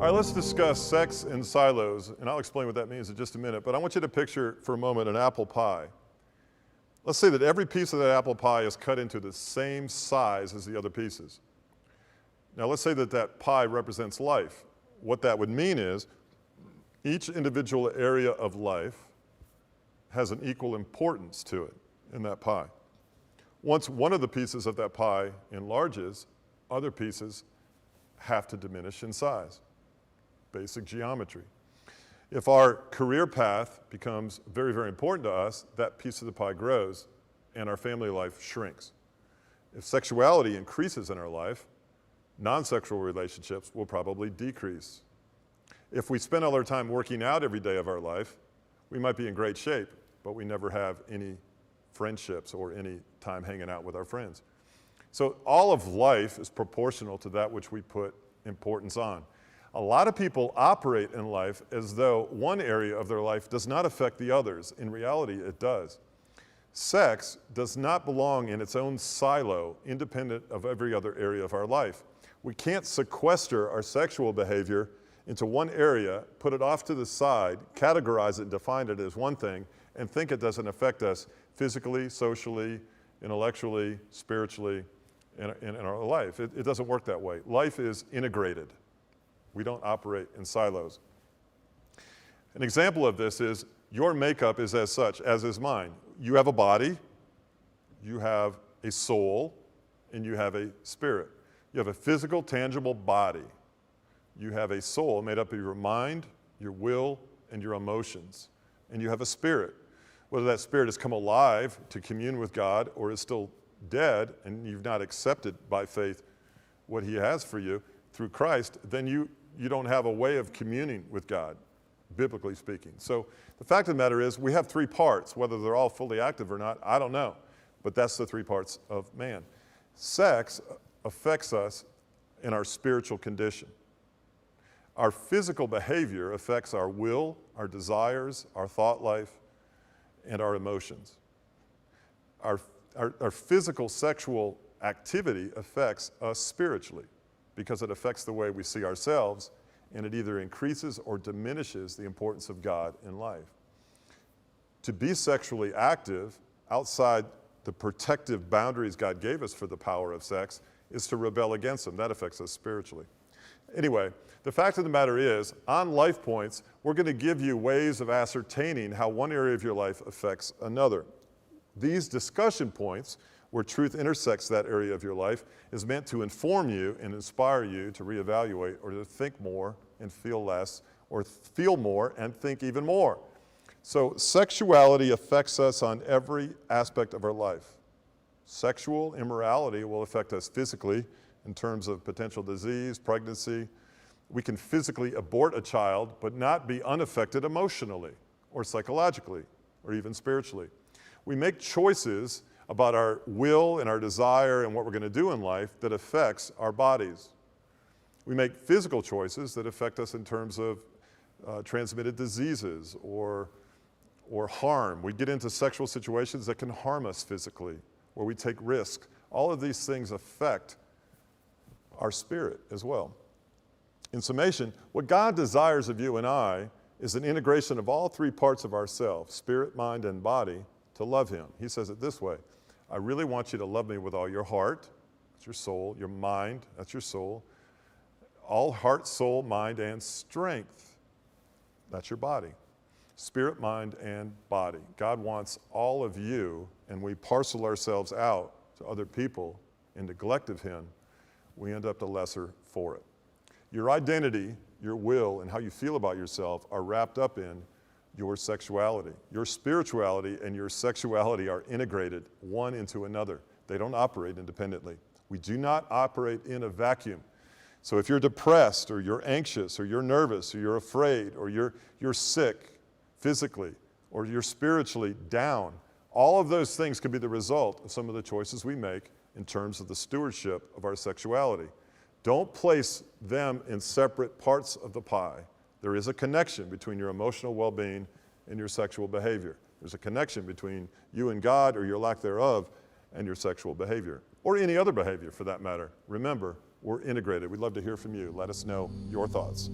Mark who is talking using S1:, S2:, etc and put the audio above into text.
S1: All right, let's discuss sex in silos, and I'll explain what that means in just a minute, but I want you to picture for a moment an apple pie. Let's say that every piece of that apple pie is cut into the same size as the other pieces. Now let's say that that pie represents life. What that would mean is each individual area of life has an equal importance to it in that pie. Once one of the pieces of that pie enlarges, other pieces have to diminish in size. Basic geometry. If our career path becomes very, very important to us, that piece of the pie grows and our family life shrinks. If sexuality increases in our life, non-sexual relationships will probably decrease. If we spend all our time working out every day of our life, we might be in great shape, but we never have any friendships or any time hanging out with our friends. So all of life is proportional to that which we put importance on. A lot of people operate in life as though one area of their life does not affect the others. In reality, it does. Sex does not belong in its own silo, independent of every other area of our life. We can't sequester our sexual behavior into one area, put it off to the side, categorize it, define it as one thing, and think it doesn't affect us physically, socially, intellectually, spiritually, in our life. It doesn't work that way. Life is integrated. We don't operate in silos. An example of this is your makeup is as such, as is mine. You have a body, you have a soul, and you have a spirit. You have a physical, tangible body. You have a soul made up of your mind, your will, and your emotions. And you have a spirit. Whether that spirit has come alive to commune with God or is still dead and you've not accepted by faith what he has for you through Christ, then you don't have a way of communing with God, biblically speaking. So the fact of the matter is we have three parts. Whether they're all fully active or not, I don't know. But that's the three parts of man. Sex affects us in our spiritual condition. Our physical behavior affects our will, our desires, our thought life, and our emotions. Our physical sexual activity affects us spiritually because it affects the way we see ourselves, and it either increases or diminishes the importance of God in life. To be sexually active outside the protective boundaries God gave us for the power of sex is to rebel against them. That affects us spiritually. Anyway, the fact of the matter is, on Lifepoints, we're going to give you ways of ascertaining how one area of your life affects another. These discussion points, where truth intersects that area of your life, is meant to inform you and inspire you to reevaluate or to think more and feel less, or feel more and think even more. So sexuality affects us on every aspect of our life. Sexual immorality will affect us physically in terms of potential disease, pregnancy. We can physically abort a child but not be unaffected emotionally or psychologically or even spiritually. We make choices about our will and our desire and what we're going to do in life that affects our bodies. We make physical choices that affect us in terms of transmitted diseases or harm. We get into sexual situations that can harm us physically, where we take risks. All of these things affect our spirit as well. In summation, what God desires of you and I is an integration of all three parts of ourselves, spirit, mind, and body, to love him. He says it this way: I really want you to love me with all your heart, that's your soul, your mind, that's your soul, all heart, soul, mind, and strength, that's your body. Spirit, mind, and body. God wants all of you, and we parcel ourselves out to other people in neglect of him, we end up the lesser for it. Your identity, your will, and how you feel about yourself are wrapped up in your sexuality. Your spirituality and your sexuality are integrated one into another. They don't operate independently. We do not operate in a vacuum. So if you're depressed or you're anxious or you're nervous or you're afraid or you're sick physically or you're spiritually down, all of those things can be the result of some of the choices we make in terms of the stewardship of our sexuality. Don't place them in separate parts of the pie. There is a connection between your emotional well-being and your sexual behavior. There's a connection between you and God, or your lack thereof, and your sexual behavior, or any other behavior for that matter. Remember, or integrated? We'd love to hear from you. Let us know your thoughts.